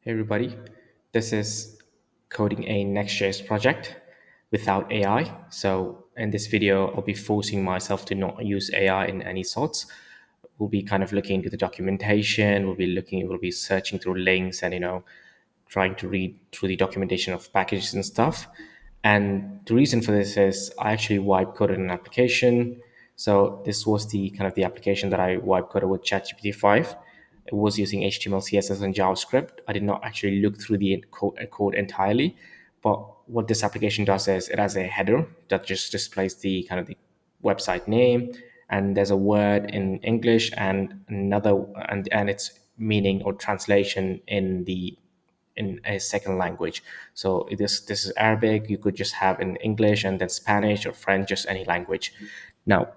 Hey everybody, this is coding a Next.js project without AI. So in this video, I'll be forcing myself to not use AI in any sorts. We'll be kind of looking into the documentation. We'll be searching through links and trying to read through the documentation of packages and stuff. And the reason for this is I actually wipe coded an application. So this was the application that I wipe coded with ChatGPT 5. It was using HTML, CSS, and JavaScript. I did not actually look through the code entirely. But what this application does is it has a header that just displays the website name, and there's a word in English and another and its meaning or translation in a second language. So this is Arabic. You could just have in English and then Spanish or French, just any language. Now,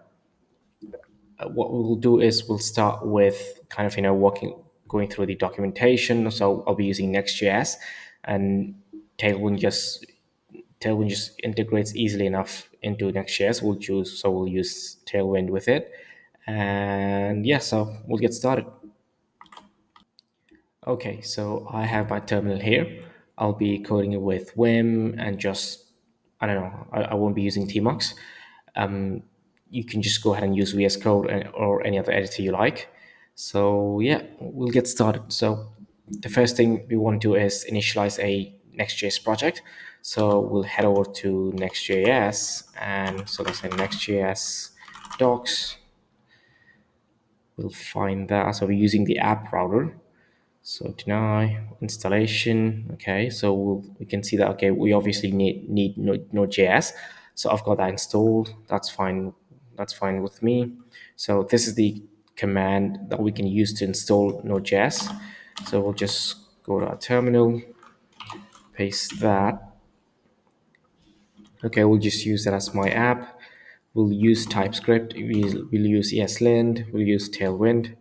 what we'll do is we'll start with going through the documentation. So I'll be using Next.js, and Tailwind just Tailwind just integrates easily enough into Next.js. We'll use Tailwind with it, and yeah, so we'll get started. Okay, so I have my terminal here. I'll be coding it with Vim and just, I don't know, I won't be using Tmux. Um, you can just go ahead and use VS Code or any other editor you like. So yeah, we'll get started. So the first thing we want to do is initialize a Next.js project. So we'll head over to Next.js, and so let's say Next.js docs. We'll find that. So we're using the app router. So deny installation. Okay, so we can see that. Okay, we obviously need Node.js. So I've got that installed. That's fine. That's fine with me. So this is the command that we can use to install Node.js. So we'll just go to our terminal, paste that. Okay, we'll just use that as my app. We'll use TypeScript. We'll use ESLint. We'll use Tailwind.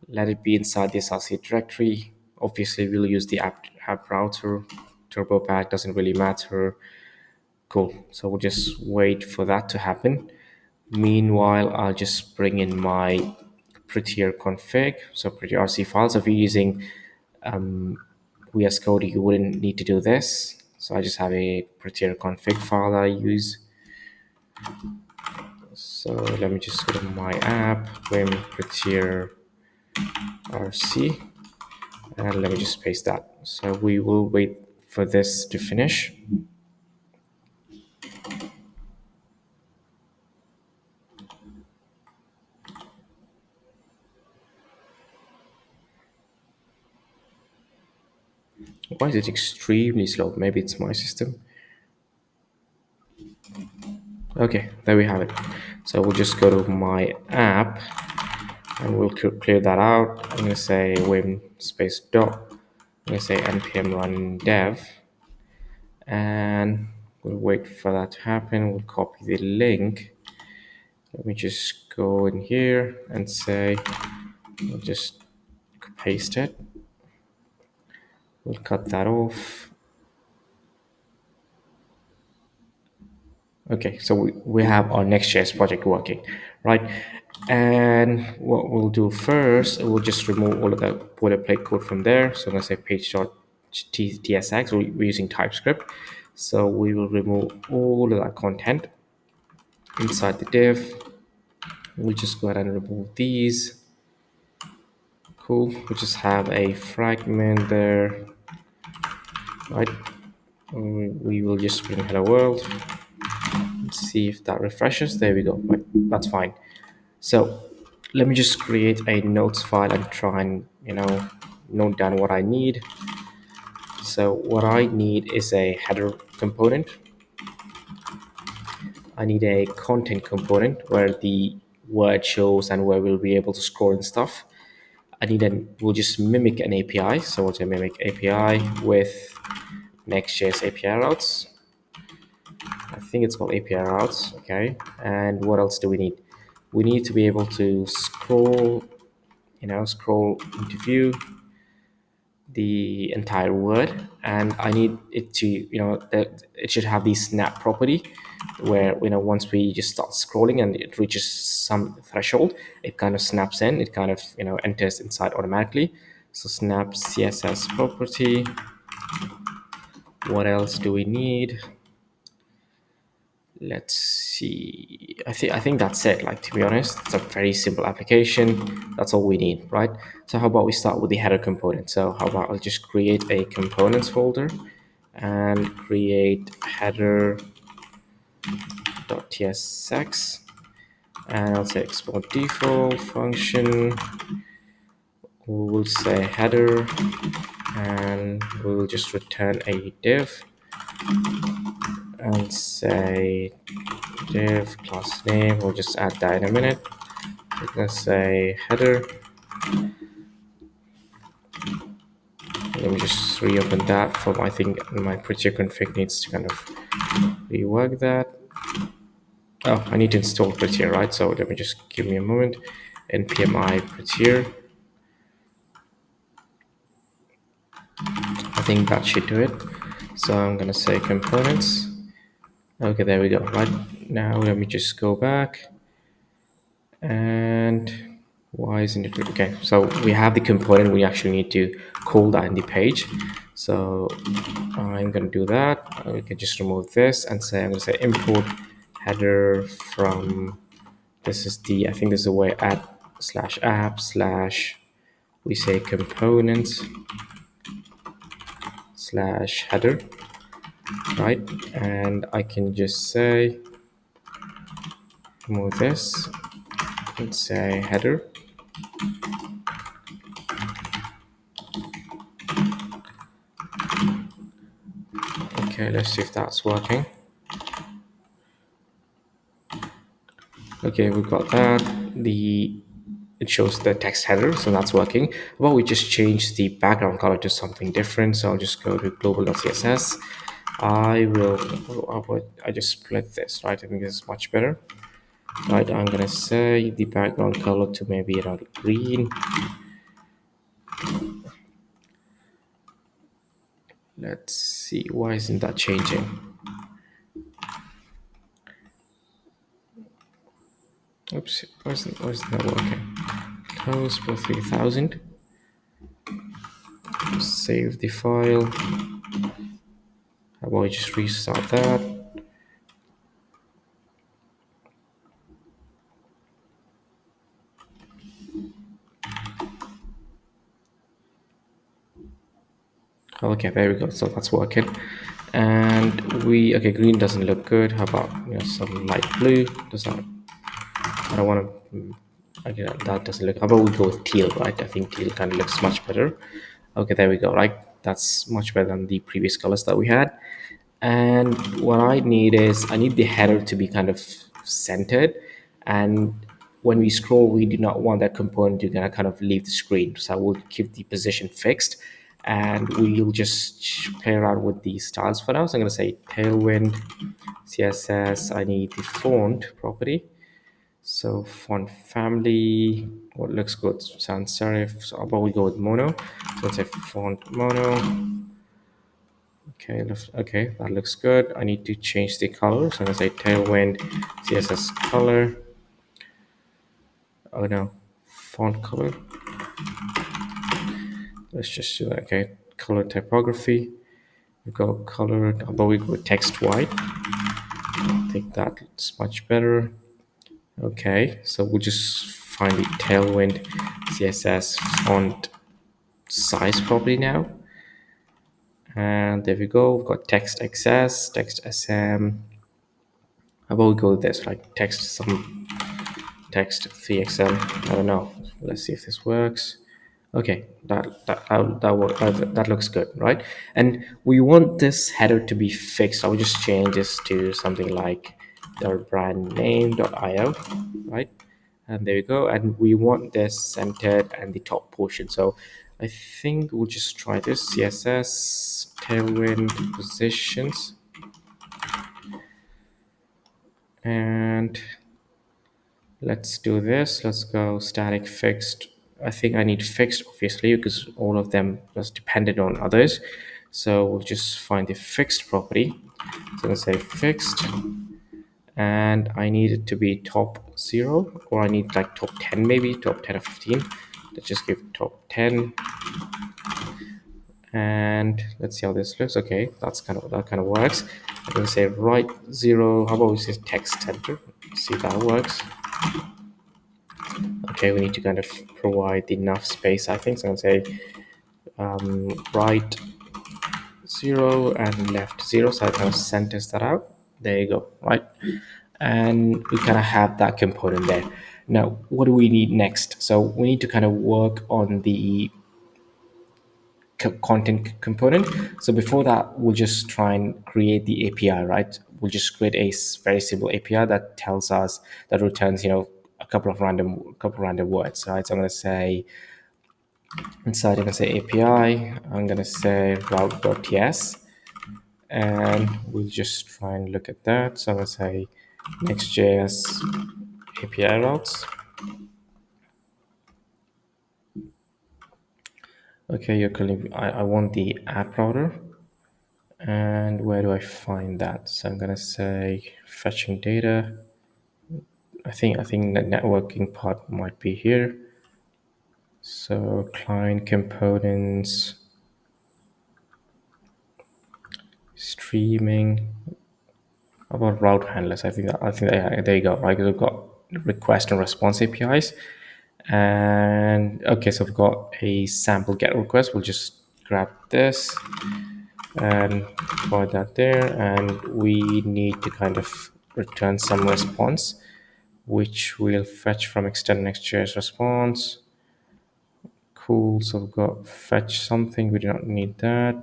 Let it be inside the associate directory. Obviously, we'll use the app router. Turbo pack doesn't really matter. Cool. So we'll just wait for that to happen. Meanwhile, I'll just bring in my prettier config. So pretty RC files. If you're using VS Code, you wouldn't need to do this. So I just have a prettier config file that I use. So let me just go to my app, vim prettier RC. And let me just paste that. So we will wait for this to finish. Why is it extremely slow? Maybe it's my system. Okay, there we have it. So we'll just go to my app and we'll clear that out. I'm going to say vim space dot. I'm going to say npm run dev, and we'll wait for that to happen. We'll copy the link. Let me just go in here and say, we'll just paste it. We'll cut that off. Okay, so we have our Next.js project working, right? And what we'll do first, we'll just remove all of the boilerplate code from there. So I'm going to say page.tsx, we're using TypeScript. So we will remove all of that content inside the div. We'll just go ahead and remove these. Cool, we'll just have a fragment there, right? We will just bring hello world. Let's see if that refreshes. There we go. Right, that's fine. So let me just create a notes file and try and note down what I need. So what I need is a header component. I need a content component where the word shows and where we'll be able to scroll and stuff. We'll just mimic an API. So we'll say mimic API with Next.js API routes. I think it's called API routes. Okay. And what else do we need? We need to be able to scroll into view the entire word, and I need it to, that it should have the snap property where, once we just start scrolling and it reaches some threshold, it kind of snaps in, it kind of, enters inside automatically. So snap CSS property. What else do we need? Let's see. I think that's it. Like, to be honest, it's a very simple application. That's all we need, right? So how about we start with the header component? So how about I'll just create a components folder and create header.tsx, and I'll say export default function. We will say header, and we will just return a div and say div class name. We'll just add that in a minute. Let's say header. Let me just reopen that from, I think my prettier config needs to kind of rework that. Oh, I need to install prettier, right? So let me just give me a moment. npm i prettier. I think that should do it. So I'm gonna say components. Okay, there we go. Right now, let me just go back. And why isn't it okay? So we have the component. We actually need to call that in the page. So I'm gonna do that. We can just remove this and say I'm gonna say import header from. This is the, I think this is the way, at slash app slash, we say components slash header, right? And I can just say remove this and say header. Okay, let's see if that's working. Okay, we've got that. It shows the text header, so that's working. Well, we just change the background color to something different. So I'll just go to global.css. I just split this, right? I think this is much better. Right, I'm gonna say the background color to maybe around green. Let's see, why isn't that changing? Oops, why isn't that working? Close for 3000. Save the file. How about I just restart that? Okay, there we go. So that's working. And okay, green doesn't look good. How about some light blue? Does that? I don't want to. Okay, that doesn't look. How about we go with teal, right? I think teal kind of looks much better. Okay, there we go. Right, that's much better than the previous colors that we had. And what I need is I need the header to be kind of centered, and when we scroll, we do not want that component to kind of leave the screen. So I will keep the position fixed, and we'll just play around with the styles for now. So I'm going to say tailwind css. I need the font property. So font family, what looks good? Sans serif. So how about we go with mono? So let's say font mono. Okay, okay, that looks good. I need to change the color. So I'm gonna say tailwind CSS color. Oh no, font color. Let's just do that. Okay, color typography. We go color, but we go text white. I think that's much better. Okay, so we'll just find the tailwind CSS font size property now. And there we go. We've got text XS, text SM. How about we go with this, like text 3XL. I don't know. Let's see if this works. Okay, that looks good, right? And we want this header to be fixed. I'll just change this to something like the brand name.io, right? And there you go. And we want this centered and the top portion. So I think we'll just try this CSS tailwind positions, and let's do this. Let's go static fixed. I think I need fixed, obviously, because all of them was dependent on others. So we'll just find the fixed property. So I'm gonna say fixed, and I need it to be top 0, or I need like top 10, maybe top 10 or 15. Let's just give top 10. And let's see how this looks. Okay, that kind of works. I'm gonna say right zero. How about we say text center? See if that works. Okay, we need to kind of provide enough space, I think. So I'm gonna say right zero and left zero. So I kind of centers that out. There you go, right? And we kind of have that component there. Now, what do we need next? So we need to kind of work on the content component. So before that, we'll just try and create the API, right? We'll just create a very simple API that tells us that returns, a couple of random words, right? So I'm going to say inside, I'm going to say API. I'm going to say route.ts, and we'll just try and look at that. So I'm going to say Next.js API routes. Okay, you're calling. I want the app router. And where do I find that? So I'm gonna say fetching data. I think the networking part might be here. So client components, streaming. How about route handlers? Yeah, there you go. Right, we've got request and response APIs. And okay, so we've got a sample get request. We'll just grab this and put that there, and we need to kind of return some response, which we'll fetch from extend Next.js response. Cool. So we've got fetch something. We do not need that.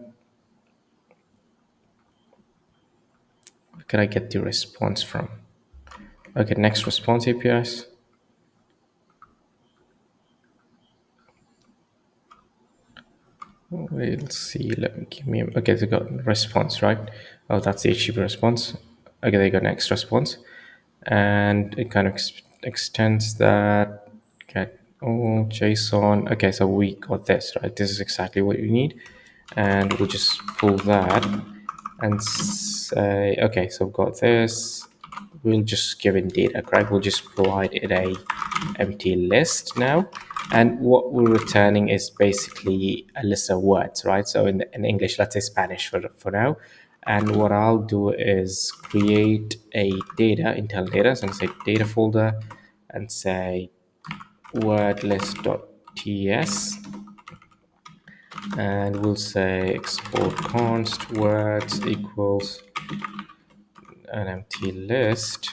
Where can I get the response from? Okay, next response APIs. We'll see. Let me give me. Okay, they got response, right? Oh, that's the HTTP response. Okay, they got next response, and it kind of extends that. Get JSON. Okay, so we got this, right? This is exactly what we need, and we'll just pull that and say, okay, so we've got this. We'll just give it data, correct? We'll just provide it a empty list now, and what we're returning is basically a list of words, right? So in English, let's say Spanish for now. And what I'll do is create a data, internal data. So I'm gonna say data folder and say word list.ts, and we'll say export const words equals an empty list.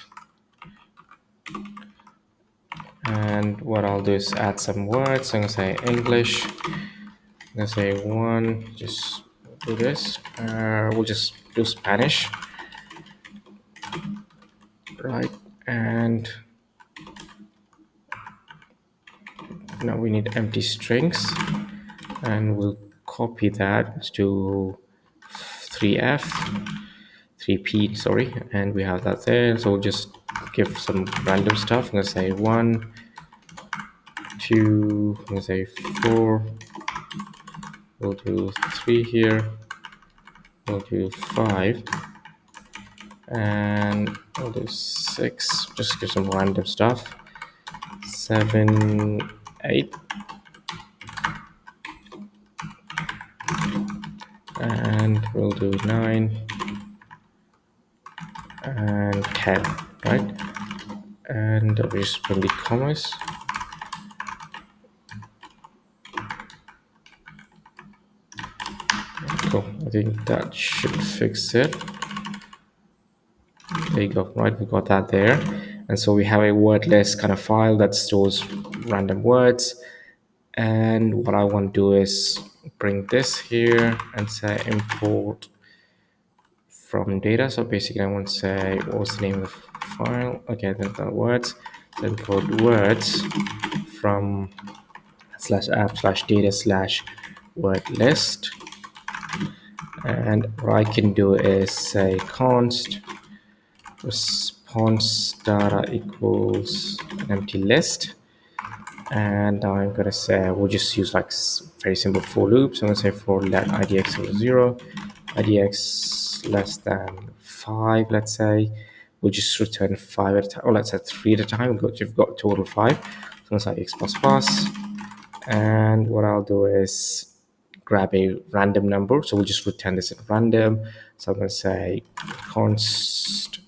And what I'll do is add some words. I'm gonna say English. I'm gonna say one. Just do this. We'll just do Spanish, right? And now we need empty strings, and we'll copy that to 3f, 3p, sorry, and we have that there. So we'll just give some random stuff. I'm gonna say 1, 2. I'm gonna say 4. We'll do 3 here. We'll do 5, and we'll do 6. Just give some random stuff. 7, 8, and we'll do 9 and 10, right? And we just put the commas. Cool. I think that should fix it. There you go. Right, we got that there. And so we have a word list kind of file that stores random words. And what I want to do is bring this here and say import from data. So basically I want to say, what's the name of the file? Okay, then the words. So import words from /app/data/word list. And what I can do is say const response data equals an empty list. And I'm gonna say we'll just use like very simple for loops. I'm gonna say for let idx equals 0, idx less than 5, let's say. We'll just return 5 at a time, or let's say 3 at a time. You've got total 5. So I'm gonna say x plus plus, And what I'll do is grab a random number. So we'll just return this at random. So I'm going to say const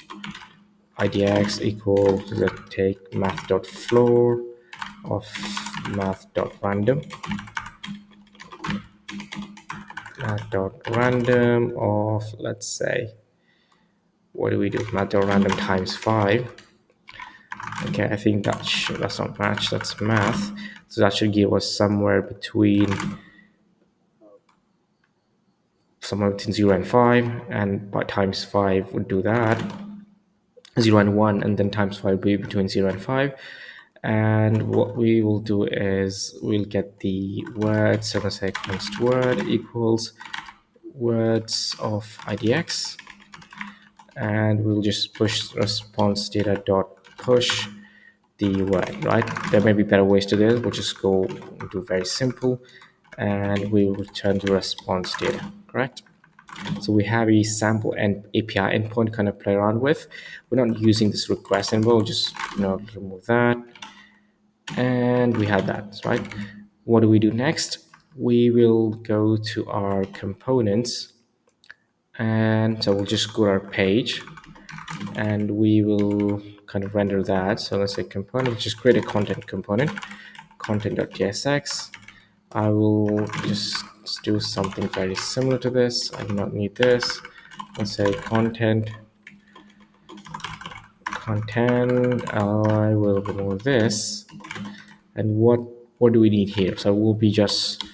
idx equals, let's take math.floor of math.random, math.random of, let's say, what do we do? Math.random times 5. Okay, I think that's not match, that's math. So that should give us somewhere between 0 and 5, and by times 5 would do that. 0 and 1, and then times 5 will be between 0 and 5. And what we will do is we'll get the words. So I'm going to say const word equals words of idx, and we'll just push response data dot push the word, right? There may be better ways to do it. We'll just go do very simple, and we will return the response data, correct? So we have a sample and API endpoint kind of play around with. We're not using this request, and we'll just remove that, and we have that, right? What do we do next? We will go to our components, and so we'll just go to our page, and we will kind of render that. So let's say component, just create a content component, content.tsx. I will just do something very similar to this. I do not need this. Let's say content. I will remove this. And what do we need here? So we'll be just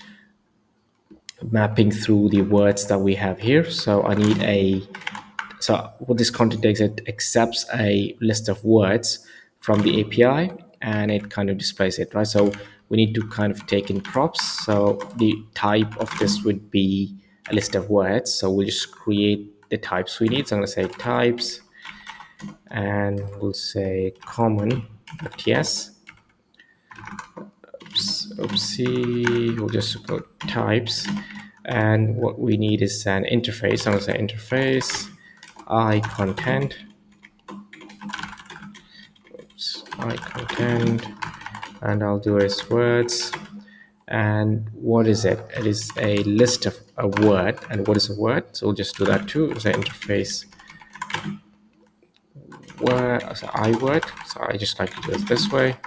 mapping through the words that we have here. So I need so what this content takes, it accepts a list of words from the API, and it kind of displays it, right? So we need to kind of take in props. So the type of this would be a list of words. So we'll just create the types we need. So I'm going to say types, and we'll say common yes. Oopsie, we'll just go types, and what we need is an interface. I'm going to say interface I content. I content, and I'll do as words. And what is it? It is a list of a word. And what is a word? So we'll just do that too. Say interface word, so I word. So I just like to do it this way.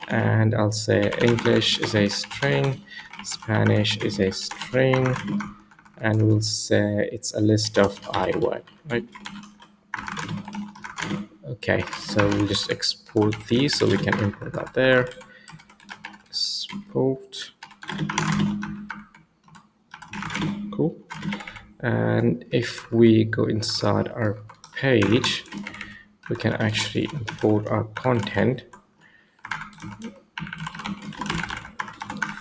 And I'll say English is a string, Spanish is a string, and we'll say it's a list of I word, right? Okay, so we'll just export these so we can import that there. Export. Cool. And if we go inside our page, we can actually import our content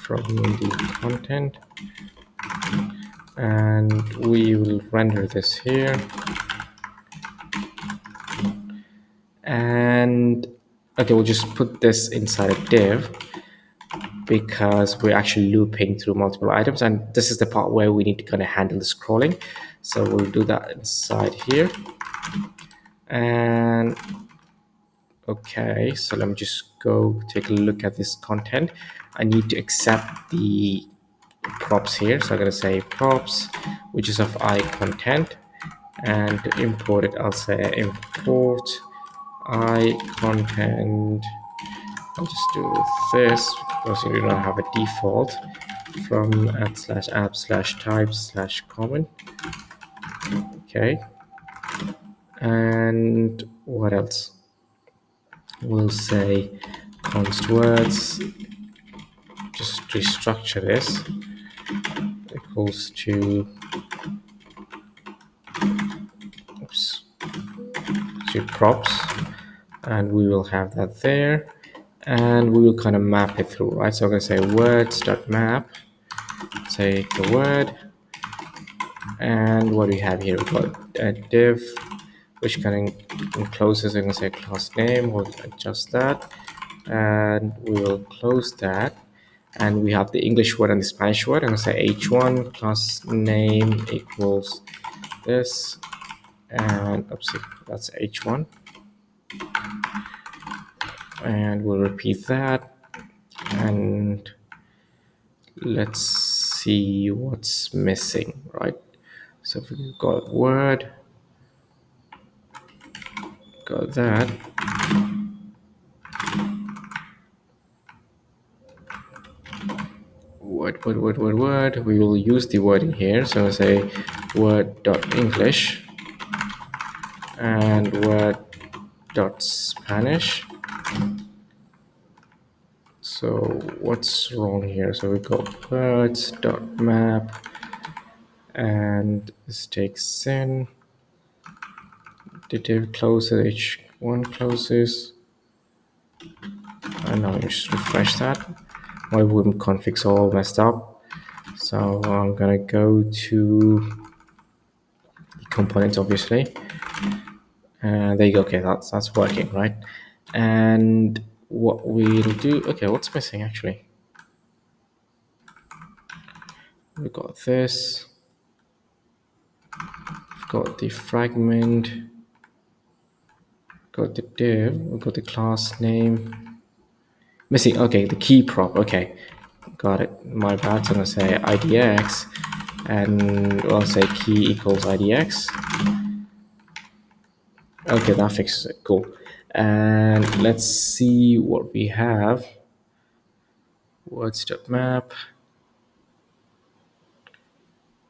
from the content, and we will render this here. And okay, we'll just put this inside a div because we're actually looping through multiple items, and this is the part where we need to kind of handle the scrolling. So we'll do that inside here. And okay, so let me just go take a look at this content. I need to accept the props here. So I'm going to say props, which is of I content, and to import it, I'll say import I content. I'll just do this because you do not have a default from app/app/type/common. Okay, and what else? We'll say const words. Just restructure this equals to props, and we will have that there, and we will kind of map it through, right? So I'm going to say words.map, say the word, and what do we have here? We've got a div which kind of encloses. I'm going to say class name. We'll adjust that, and we will close that. And we have the English word and the Spanish word. I'm going to say h1 class name equals this, and oopsie, that's h1, and we'll repeat that. And Let's see what's missing, right? So we've got word, got that. Word. We will use the word in here. So I'll say word.english and word.spanish. So what's wrong here? So we got words.map and this takes in. The div closes, h1 closes. And now you just refresh that. My wooden config's all messed up. So I'm gonna go to the components, obviously. And there you go. Okay, that's working, right? And what we'll do. Okay, what's missing actually? We got this. We've got the fragment. Got the div. We got the class name. Missing. Okay, the key prop. Okay, got it. My bad. So I'm gonna say idx, and I'll say key equals idx. Okay, that fixes it. Cool. And let's see what we have. Words.map.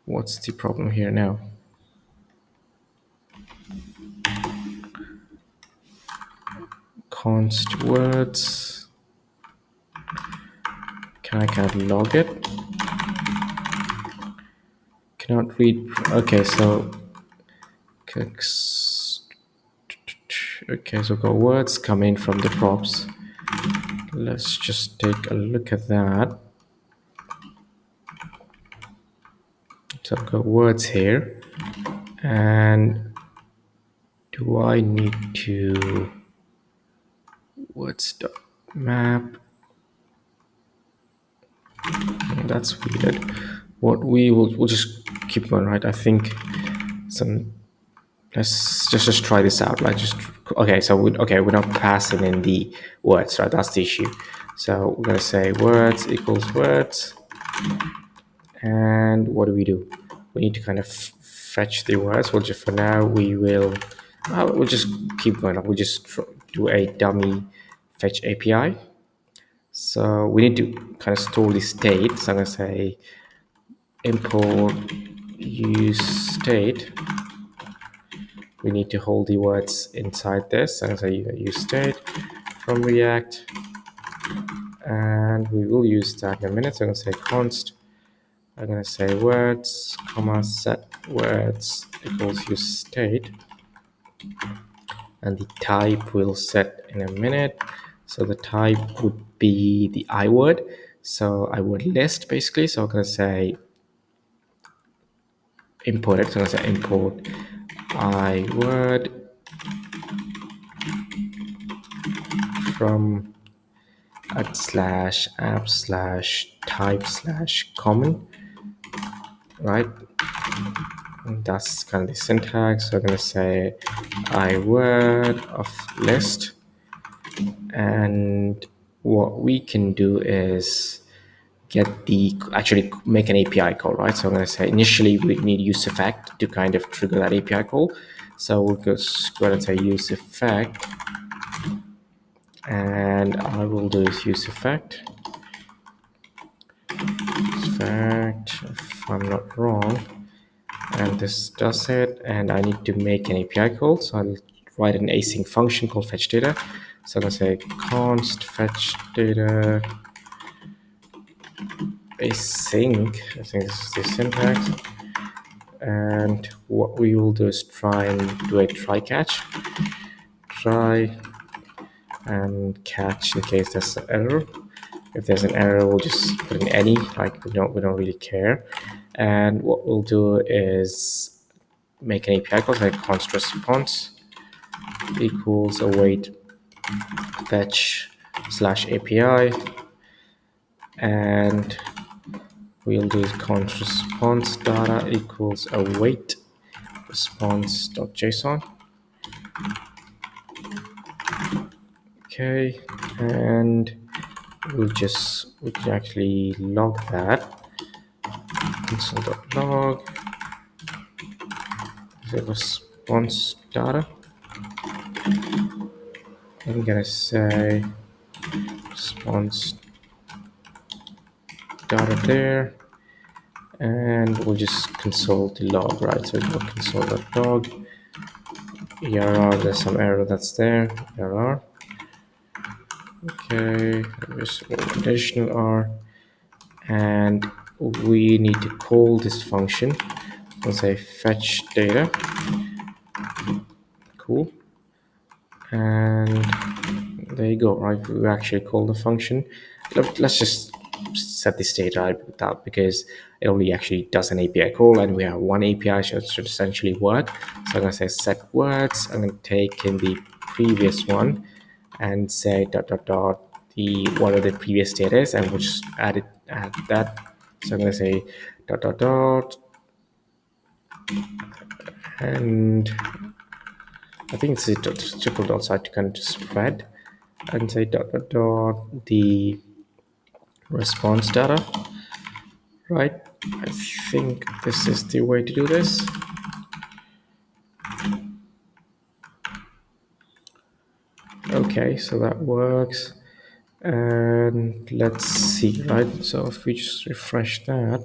What's the problem here now? Const words. Can I kind of log it? Cannot read. Okay, so okay, so got words coming from the props. Let's just take a look at that. So I've got words here, and do I need to words.map? That's weird. What we'll just keep going, right? I think some. Let's just try this out. Like just okay. So we're not passing in the words, right? That's the issue. So we're gonna say words equals words, and what do? We need to kind of fetch the words. Well, just for now, we'll just keep going. We'll just do a dummy fetch API. So we need to kind of store the state. So I'm gonna say import use state. We need to hold the words inside this. I'm gonna say use state from React, and we will use that in a minute. So I'm gonna say const. I'm gonna say words, comma set words equals use state, and the type will set in a minute. So the type would be the I word. So I word list basically. So I'm gonna say import it. So I'm gonna say import I word from @app/type/common, right? And that's kind of the syntax. So I'm gonna say I word of list, and what we can do is actually make an API call, right? So I'm gonna say initially we need use effect to kind of trigger that API call. So we'll go ahead and say use effect, and I will do is use effect. If I'm not wrong, and this does it, and I need to make an API call, so I'll write an async function called fetch data. So I'm gonna say const fetch data async. I think this is the syntax, and what we will do is try and do a try catch, try and catch in case there's an error. If there's an error, we'll just put in any, like we don't really care. And what we'll do is make an API call like const response equals await fetch /API, and we'll do const response data equals await response.json. Okay, and we can actually log that. Console.log the response data. I'm gonna say response data there, and we'll just console the log, right? So we'll console.log error. There's some error that's there. Error. Okay, there's additional R, and we need to call this function. Let's say fetch data. Cool. And there you go, right? We actually call the function. Let's just set the state right without, because it only actually does an API call, and we have one API, so it should essentially work. So I'm gonna say set words. I'm gonna take in the previous one and say dot dot dot the whatever the previous state is, and we'll just add that. So I'm gonna say dot dot dot, and I think it's a triple dot, so I kind of just spread and say dot dot dot the response data, right? I think this is the way to do this. Okay, so that works. And let's see, right? So if we just refresh that,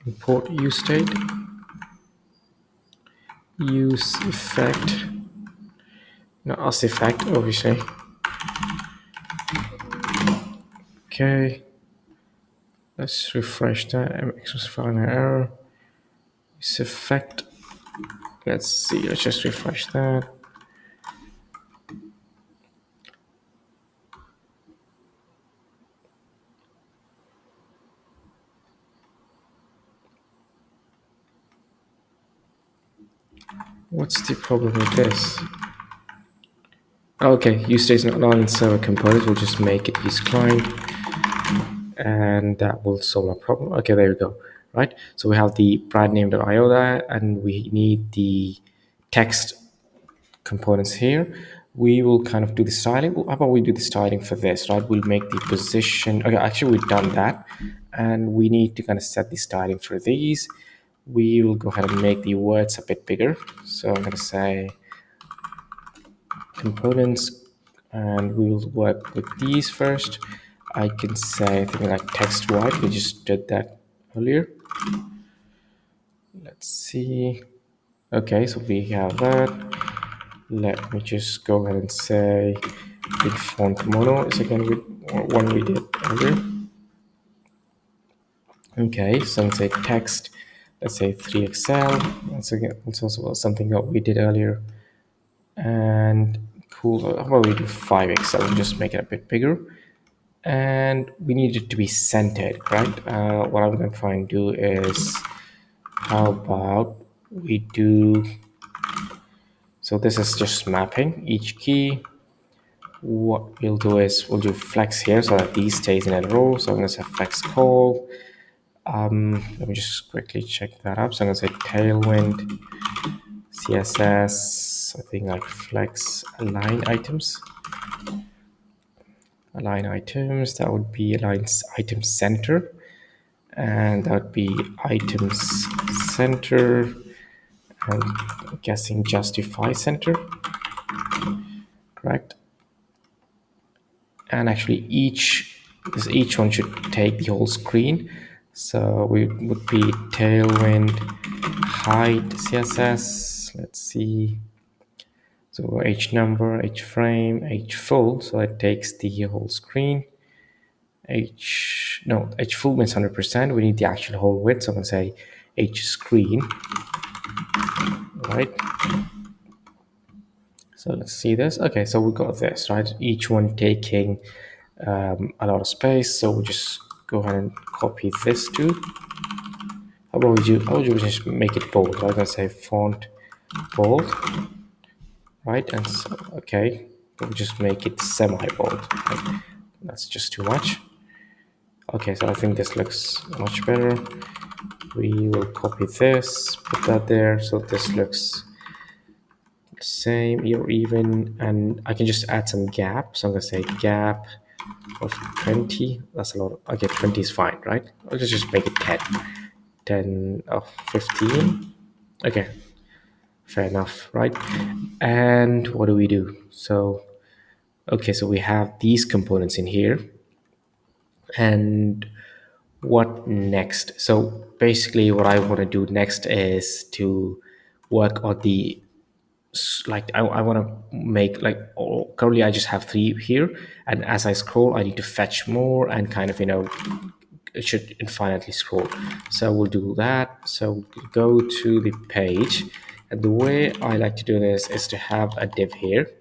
import use state, use effect, not us effect, obviously. Okay, let's refresh that. MX was found an error. Use effect. Let's see, let's just refresh that. What's the problem with this? Okay, use state is not allowed in server components. We'll just make it use client, and that will solve our problem. Okay, there we go. Right. So we have the brand name.io there, and we need the text components here. We will kind of do the styling. How about we do the styling for this, right? We'll make the position. Okay, actually we've done that, and we need to kind of set the styling for these. We will go ahead and make the words a bit bigger. So I'm going to say components, and we will work with these first. I can say something like text wide. We just did that earlier. Let's see. Okay, so we have that. Let me just go ahead and say big font mono is again with one we did earlier. Okay, so let's say text. Let's say 3XL. That's again, it's also something that we did earlier. And cool. How about we do 5XL and just make it a bit bigger? And we need it to be centered, right? What I'm going to try and do is, how about we do, so this is just mapping each key. What we'll do is we'll do flex here so that these stays in a row. So I'm going to say flex call. Let me just quickly check that up. So I'm going to say tailwind, CSS, I think like flex align items. Align items, that would be align item center. And that would be items center, and I'm guessing justify center, correct? And actually each one should take the whole screen. So we would be tailwind height CSS. Let's see. So h number, h frame, h full. So it takes the whole screen. H full means 100%. We need the actual whole width. So I'm gonna say h screen, right? So let's see this. Okay, so we got this, right? Each one taking a lot of space. So we just go ahead and copy this too. How would you just make it bold? I'm gonna say font bold, right? And so, okay, we'll just make it semi-bold. Right? That's just too much. Okay, so I think this looks much better. We will copy this, put that there, so this looks same or even, and I can just add some gap. So I'm gonna say gap of 20. That's a lot. Okay, 20 is fine, right? Let's just make it 10. 10 of 15. Okay, fair enough, right? And what do we do? So, okay, so we have these components in here. And what next? So basically what I want to do next is to work on the like I want to make like currently I just have three here, and as I scroll I need to fetch more and kind of it should infinitely scroll. So we'll do that. So go to the page, and the way I like to do this is to have a div here.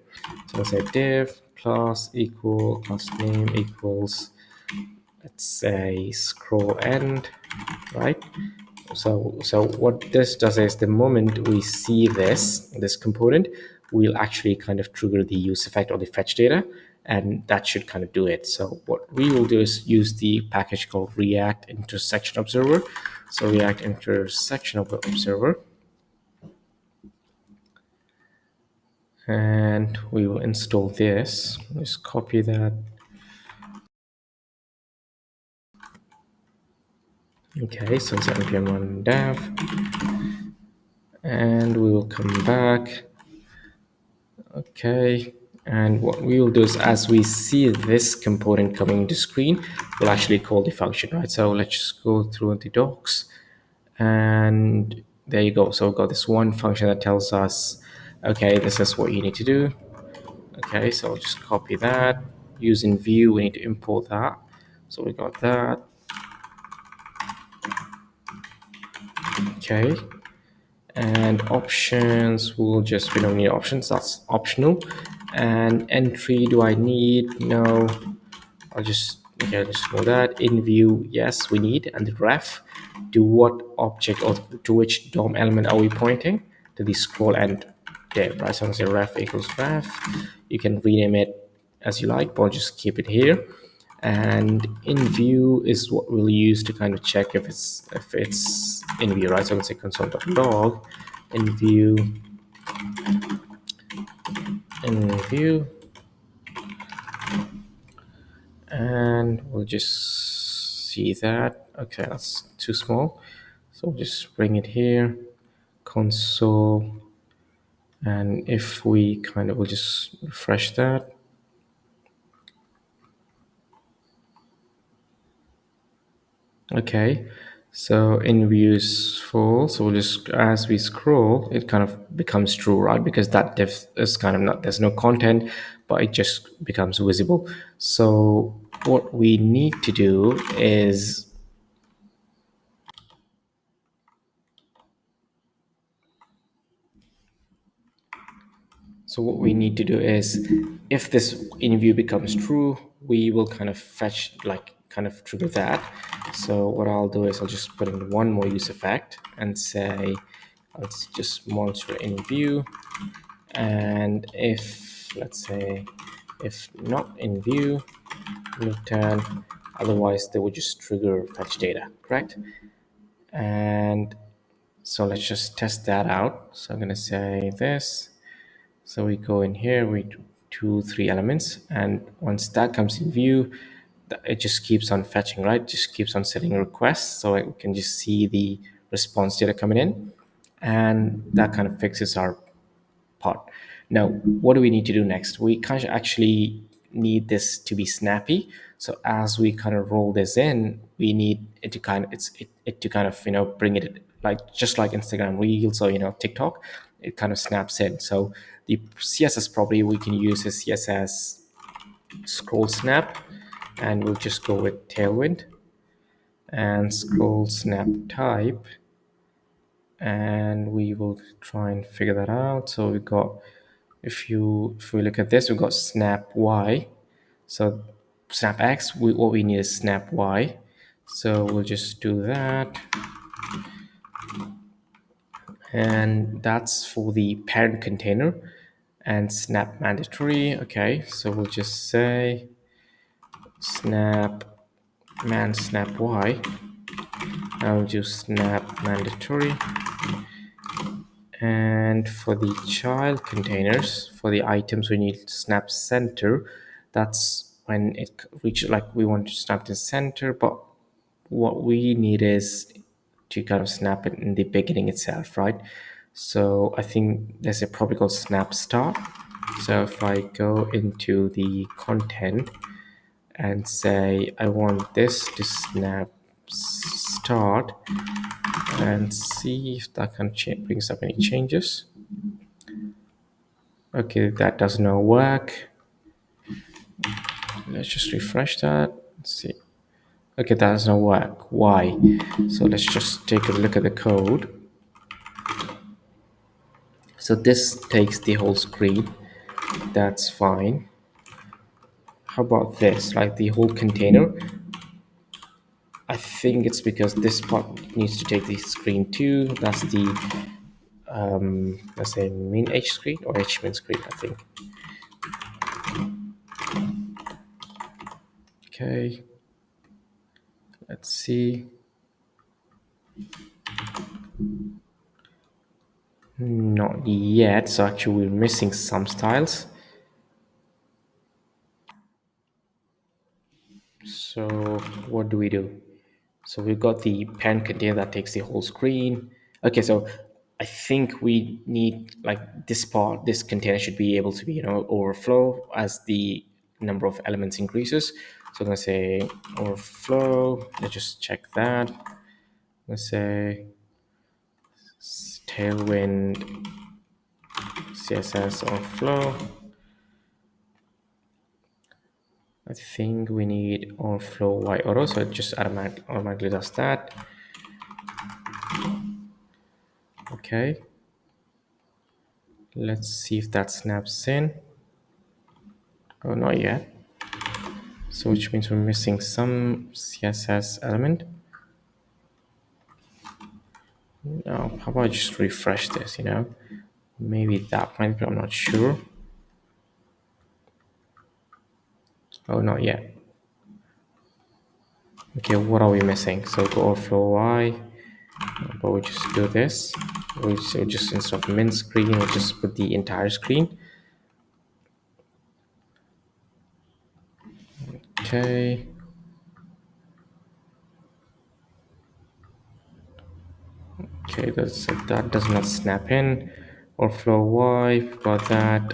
So I'll say div class equal class name equals, let's say, scroll end, right? So what this does is the moment we see this component, we'll actually kind of trigger the use effect or the fetch data, and that should kind of do it. So what we will do is use the package called React Intersection Observer. So React Intersection Observer, and we will install this. Just copy that. Okay, so it's npm run dev, and we will come back. Okay, and what we will do is as we see this component coming into screen, we'll actually call the function, right? So let's just go through the docs, and there you go. So we've got this one function that tells us, okay, this is what you need to do. Okay, so I'll just copy that. Using view, we need to import that. So we got that. Okay, and options, we'll just, we don't need options, that's optional. And entry, do I need? No. I'll just, okay, I'll just know that. In view, yes, we need. And the ref, to what object or to which DOM element are we pointing? To the scroll end div, right? So I'm gonna say ref equals ref. You can rename it as you like, but I'll just keep it here. And in view is what we'll use to kind of check if it's in view, right? So I'm gonna say console.log in view, in view, and we'll just see that. Okay, that's too small, so we'll just bring it here, console, and if we kind of will just refresh that. Okay, so in views full, so we'll just, as we scroll, it kind of becomes true, right? Because that div is kind of not, there's no content, but it just becomes visible. So what we need to do is, so what we need to do is, if this in view becomes true, we will kind of fetch, like kind of trigger that. So what I'll do is I'll just put in one more use effect and say, let's just monitor in view. And if, let's say, if not in view, return, otherwise they would just trigger fetch data, correct? And so let's just test that out. So I'm going to say this. So we go in here, we do two, three elements, and once that comes in view, it just keeps on fetching, right? Just keeps on setting requests, so we can just see the response data coming in, and that kind of fixes our part. Now, what do we need to do next? We kind of actually need this to be snappy. So as we kind of roll this in, we need it to kind of it to kind of bring it like just like Instagram Reels or TikTok, it kind of snaps in. So the CSS property we can use is CSS scroll snap, and we'll just go with Tailwind and scroll snap type, and we will try and figure that out. So we got, if we look at this, we've got snap Y. So snap X, what we need is snap Y. So we'll just do that. And that's for the parent container. And snap mandatory. Okay, so we'll just say snap snap Y. I'll do snap mandatory. And for the child containers, for the items we need snap center, that's when it reaches, like, we want to snap the center, but what we need is to kind of snap it in the beginning itself, right? So I think there's a property called snap start. So if I go into the content and say I want this to snap start, and see if that can brings up any changes. Okay, that does not work. Let's just refresh that. Let's see. Okay, that does not work. Why? So let's just take a look at the code. So this takes the whole screen. That's fine. How about this? Like the whole container? I think it's because this part needs to take the screen too. That's the let's say main H screen or H main screen, I think. Okay, let's see. Not yet. So actually, we're missing some styles. So what do we do? So we've got the pen container that takes the whole screen. Okay, so I think we need, like, this part, this container should be able to be, overflow as the number of elements increases. So I'm gonna say overflow. Let's just check that. Let's say tailwind CSS overflow. I think we need overflow y auto, so it just automatically does that. Okay, let's see if that snaps in. Oh, not yet. So which means we're missing some CSS element. Now, how about I just refresh this, Maybe that might be, I'm not sure. Oh, not yet. Okay, what are we missing? So go overflow Y, but we just do this. We just, instead of min screen, we just put the entire screen. Okay. Okay, that does not snap in. Overflow Y, we've got that.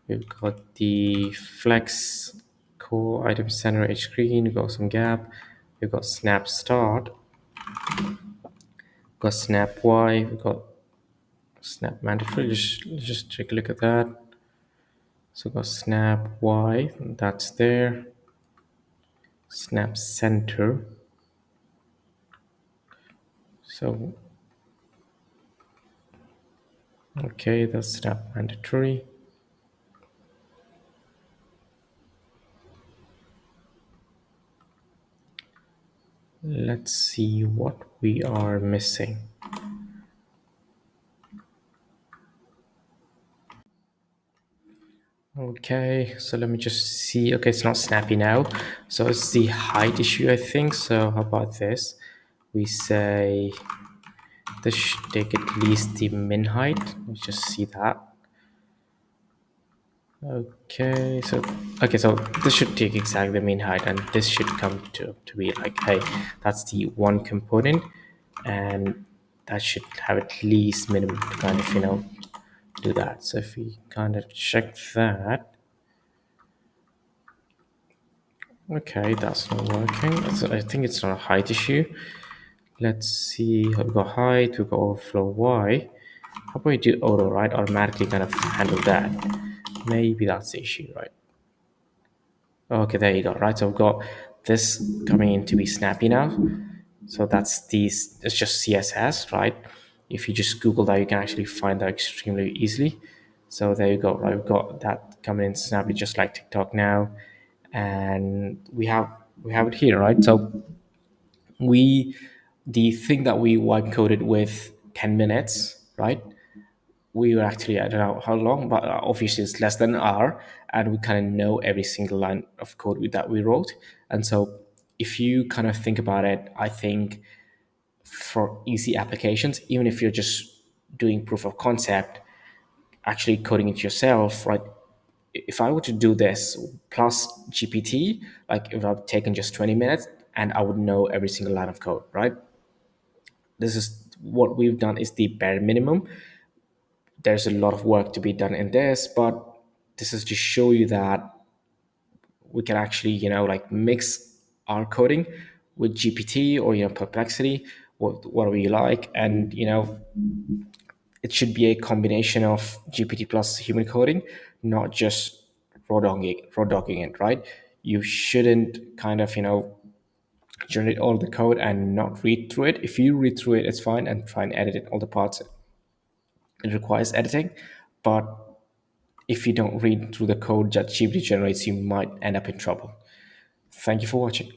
We've got the flex core item center H screen. We've got some gap. We've got snap start. We've got snap Y. We've got snap mandatory. Just take a look at that. So we've got snap Y. That's there. Snap center. So okay, that's snap mandatory. Let's see what we are missing. Okay, so let me just see. Okay, it's not snappy now. So it's the height issue, I think. So how about this? We say this should take at least the min height. Let's just see that. Okay, so this should take exactly the min height, and this should come to be like, hey, that's the one component, and that should have at least minimum to kind of do that. So if we kind of check that. Okay, that's not working. I think it's not a height issue. Let's see. We've got height, we've got overflow Y. How about we do auto, right? Automatically kind of handle that. Maybe that's the issue, right? Okay, there you go, right? So we've got this coming in to be snappy now. So it's just CSS, right? If you just Google that, you can actually find that extremely easily. So there you go, right? We've got that coming in snappy, just like TikTok now, and we have it here, right? So we the thing that we wipe coded with 10 minutes, right? We were actually, I don't know how long, but obviously it's less than an hour, and we kind of know every single line of code that we wrote. And so if you kind of think about it, I think for easy applications, even if you're just doing proof of concept, actually coding it yourself, right? if I were to do this plus GPT, like it would have taken just 20 minutes and I would know every single line of code, right? This is what we've done is the bare minimum. There's a lot of work to be done in this, but this is to show you that we can actually, like mix our coding with GPT or, Perplexity, whatever you like. And, it should be a combination of GPT plus human coding, not just raw dogging it, right? You shouldn't kind of, generate all the code and not read through it. If you read through it, it's fine, and try and edit it, all the parts it requires editing. But if you don't read through the code that GPT generates, you might end up in trouble. Thank you for watching.